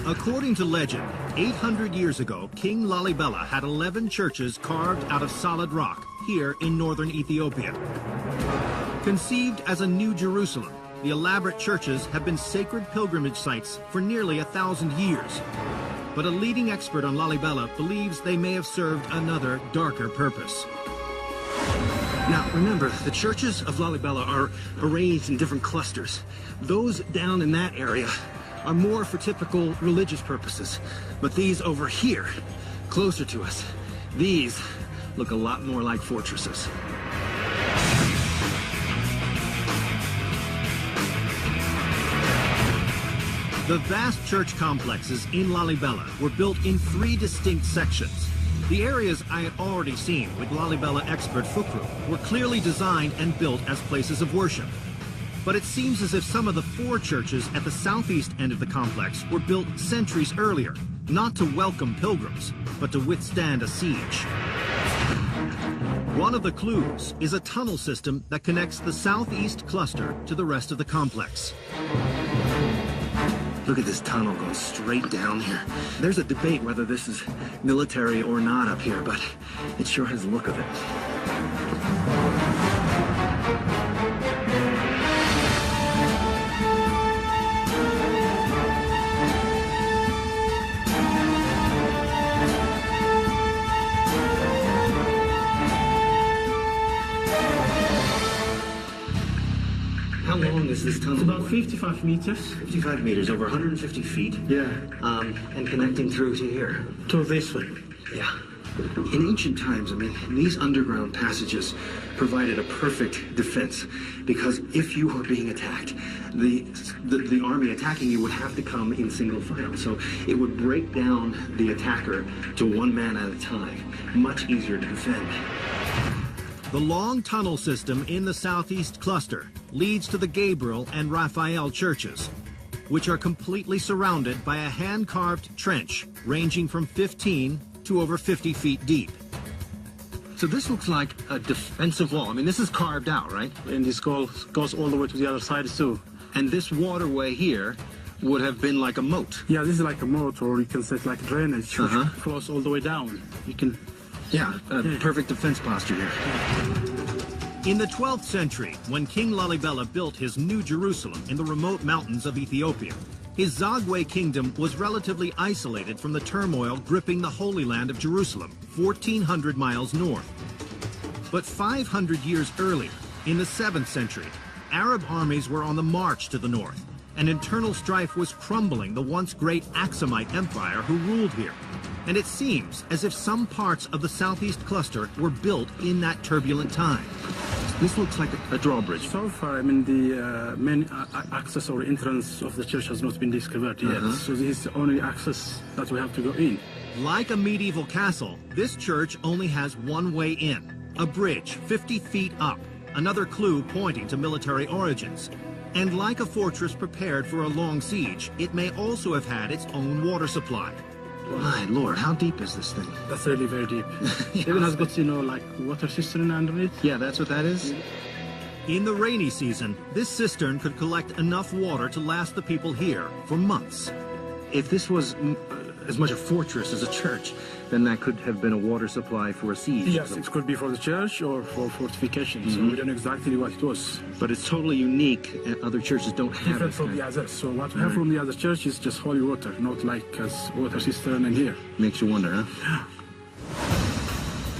According to legend, 800 years ago, King Lalibela had 11 churches carved out of solid rock here in northern Ethiopia. Conceived as a new Jerusalem, the elaborate churches have been sacred pilgrimage sites for nearly 1,000 years. But a leading expert on Lalibela believes they may have served another, darker purpose. Now, remember, the churches of Lalibela are arranged in different clusters. Those down in that area are more for typical religious purposes. But these over here, closer to us, these look a lot more like fortresses. The vast church complexes in Lalibela were built in 3 distinct sections. The areas I had already seen with Lalibela expert Fukru were clearly designed and built as places of worship. But it seems as if some of the 4 churches at the southeast end of the complex were built centuries earlier, not to welcome pilgrims, but to withstand a siege. One of the clues is a tunnel system that connects the southeast cluster to the rest of the complex. Look at this tunnel going straight down here. There's a debate whether this is military or not up here, but it sure has the look of it. How long is this tunnel? It's about 55 meters. 55 meters, over 150 feet. Yeah. And connecting through to here. To this way. Yeah. In ancient times, I mean, these underground passages provided a perfect defense, because if you were being attacked, the army attacking you would have to come in single file. So it would break down the attacker to one man at a time. Much easier to defend. The long tunnel system in the southeast cluster leads to the Gabriel and Raphael churches, which are completely surrounded by a hand-carved trench ranging from 15 to over 50 feet deep. So this looks like a defensive wall. I mean, this is carved out, right? And this goes all the way to the other side too. And this waterway here would have been like a moat. Yeah, this is like a moat, or you can say it's like drainage. Uh-huh. Flows all the way down. You can... Yeah, perfect defense posture here. In the 12th century, when King Lalibela built his new Jerusalem in the remote mountains of Ethiopia, his Zagwe kingdom was relatively isolated from the turmoil gripping the Holy Land of Jerusalem, 1,400 miles north. But 500 years earlier, in the 7th century, Arab armies were on the march to the north, and internal strife was crumbling the once great Aksumite Empire who ruled here. And it seems as if some parts of the southeast cluster were built in that turbulent time. This looks like a drawbridge. So far, I mean, the main access or entrance of the church has not been discovered yet. So this is the only access that we have to go in. Like a medieval castle, this church only has one way in, a bridge 50 feet up, another clue pointing to military origins. And like a fortress prepared for a long siege, it may also have had its own water supply. My Lord, how deep is this thing? That's really very deep. Even has got, you know, like water cistern underneath. Yeah, that's what that is? In the rainy season, this cistern could collect enough water to last the people here for months. If this was as much a fortress as a church, then that could have been a water supply for a siege. Yes, it could be for the church or for fortifications. So we don't know exactly what it was. But it's totally unique. Other churches don't have Different it. from the others. So what we have from the other church is just holy water, not like as water cistern in here. Makes you wonder, huh?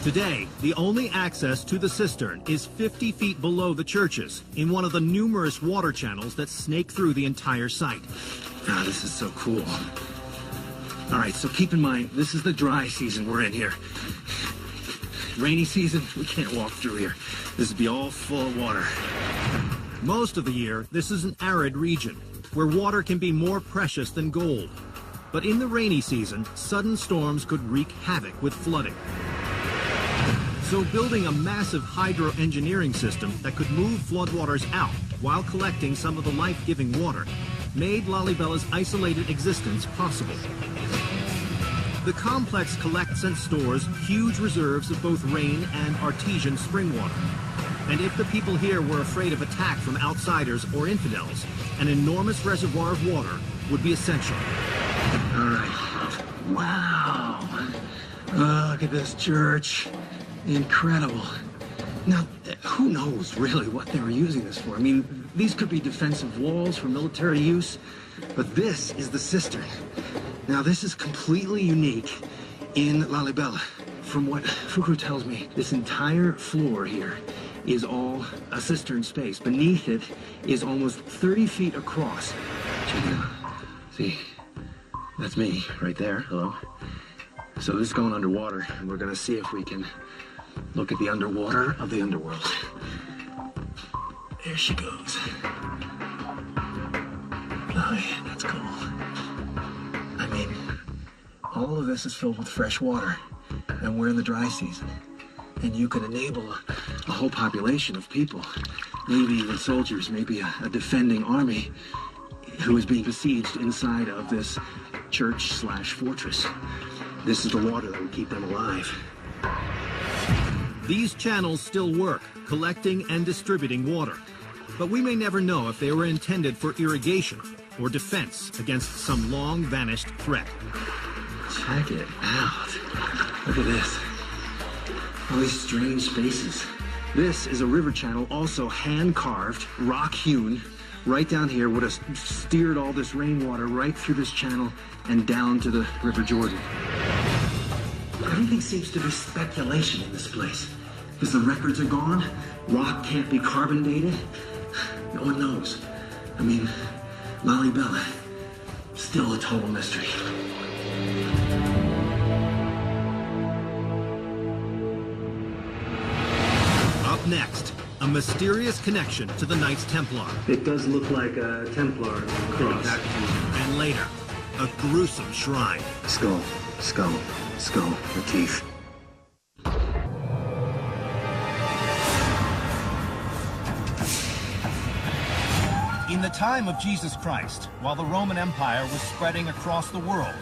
Today, the only access to the cistern is 50 feet below the churches in one of the numerous water channels that snake through the entire site. Ah, this is so cool. All right, so keep in mind, this is the dry season we're in here. Rainy season, we can't walk through here. This would be all full of water. Most of the year, this is an arid region where water can be more precious than gold. But in the rainy season, sudden storms could wreak havoc with flooding. So building a massive hydro-engineering system that could move floodwaters out while collecting some of the life-giving water made Lalibela's isolated existence possible. The complex collects and stores huge reserves of both rain and artesian spring water. And if the people here were afraid of attack from outsiders or infidels, an enormous reservoir of water would be essential. All right. Wow. Look at this church. Incredible. Now, who knows really what they were using this for? I mean, these could be defensive walls for military use, but this is the cistern. Now, this is completely unique in Lalibela. From what Fukru tells me, this entire floor here is all a cistern space. Beneath it is almost 30 feet across. Check it out. See, that's me right there. Hello. So this is going underwater, and we're gonna see if we can look at the underwater of the underworld. There she goes. Oh yeah, that's cool. I mean, all of this is filled with fresh water, and we're in the dry season. And you can enable a whole population of people, maybe even soldiers, maybe a defending army who is being besieged inside of this church/fortress. This is the water that would keep them alive. These channels still work, collecting and distributing water. But we may never know if they were intended for irrigation or defense against some long-vanished threat. Check it out. Look at this. All these strange spaces. This is a river channel, also hand-carved, rock-hewn. Right down here would have steered all this rainwater right through this channel and down to the River Jordan. Everything seems to be speculation in this place. Because the records are gone, rock can't be carbon dated. No one knows. I mean, Lalibela, still a total mystery. Up next, a mysterious connection to the Knights Templar. It does look like a Templar cross. And later, a gruesome shrine. Skull, skull, skull, the teeth. In the time of Jesus Christ, while the Roman Empire was spreading across the world,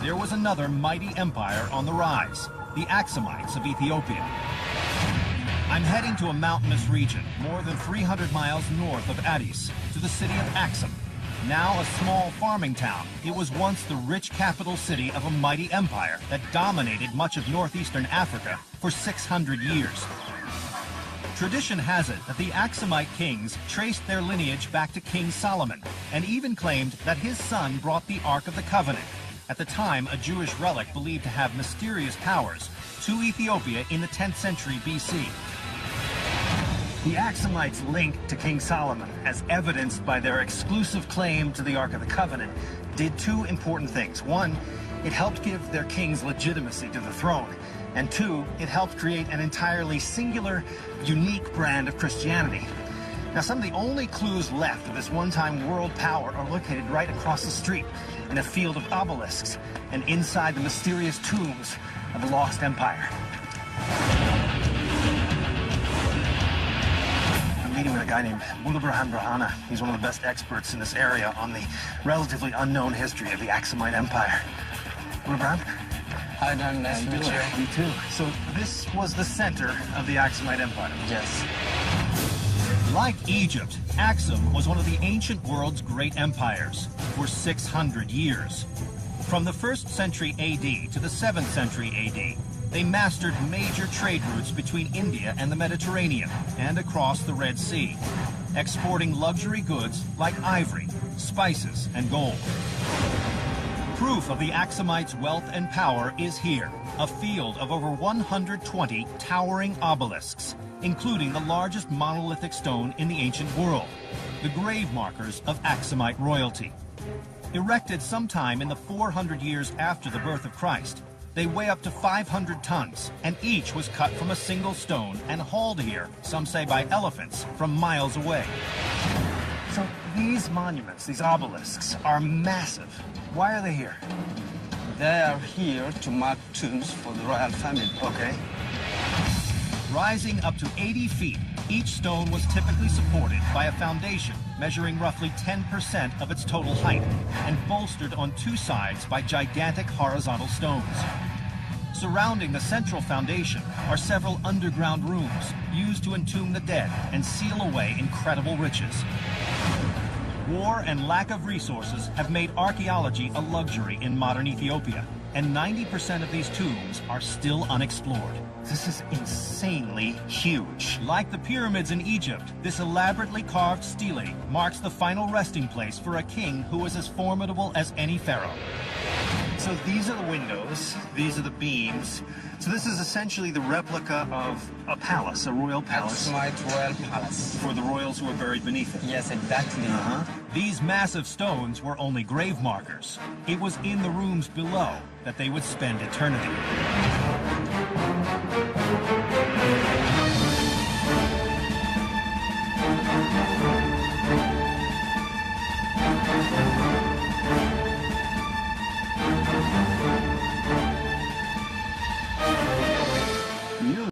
there was another mighty empire on the rise, the Axumites of Ethiopia. I'm heading to a mountainous region, more than 300 miles north of Addis, to the city of Axum. Now a small farming town, it was once the rich capital city of a mighty empire that dominated much of northeastern Africa for 600 years. Tradition has it that the Axumite kings traced their lineage back to King Solomon, and even claimed that his son brought the Ark of the Covenant, at the time a Jewish relic believed to have mysterious powers, to Ethiopia in the 10th century B.C. The Axumites' link to King Solomon, as evidenced by their exclusive claim to the Ark of the Covenant, did two important things. One, it helped give their kings legitimacy to the throne. And two, it helped create an entirely singular, unique brand of Christianity. Now, some of the only clues left of this one-time world power are located right across the street in a field of obelisks and inside the mysterious tombs of the lost empire. I'm meeting with a guy named Mulaburahan Brahana. He's one of the best experts in this area on the relatively unknown history of the Axumite Empire. Mulaburahan? Hi, Dan. Nice to meet you. You too. So this was the center of the Axumite Empire? Yes. Like Egypt, Axum was one of the ancient world's great empires for 600 years. From the 1st century AD to the 7th century AD, they mastered major trade routes between India and the Mediterranean and across the Red Sea, exporting luxury goods like ivory, spices, and gold. Proof of the Axumites' wealth and power is here, a field of over 120 towering obelisks, including the largest monolithic stone in the ancient world, the grave markers of Axumite royalty. Erected sometime in the 400 years after the birth of Christ, they weigh up to 500 tons, and each was cut from a single stone and hauled here, some say by elephants, from miles away. So these monuments, these obelisks, are massive. Why are they here? They are here to mark tombs for the royal family. Okay. Rising up to 80 feet, each stone was typically supported by a foundation measuring roughly 10% of its total height and bolstered on two sides by gigantic horizontal stones. Surrounding the central foundation are several underground rooms used to entomb the dead and seal away incredible riches. War and lack of resources have made archaeology a luxury in modern Ethiopia, and 90% of these tombs are still unexplored. This is insanely huge. Like the pyramids in Egypt, this elaborately carved stele marks the final resting place for a king who was as formidable as any pharaoh. So these are the windows, these are the beams. So this is essentially the replica of a palace, a royal palace. That's my royal palace. For the royals who were buried beneath it. Yes, exactly. These massive stones were only grave markers. It was in the rooms below that they would spend eternity.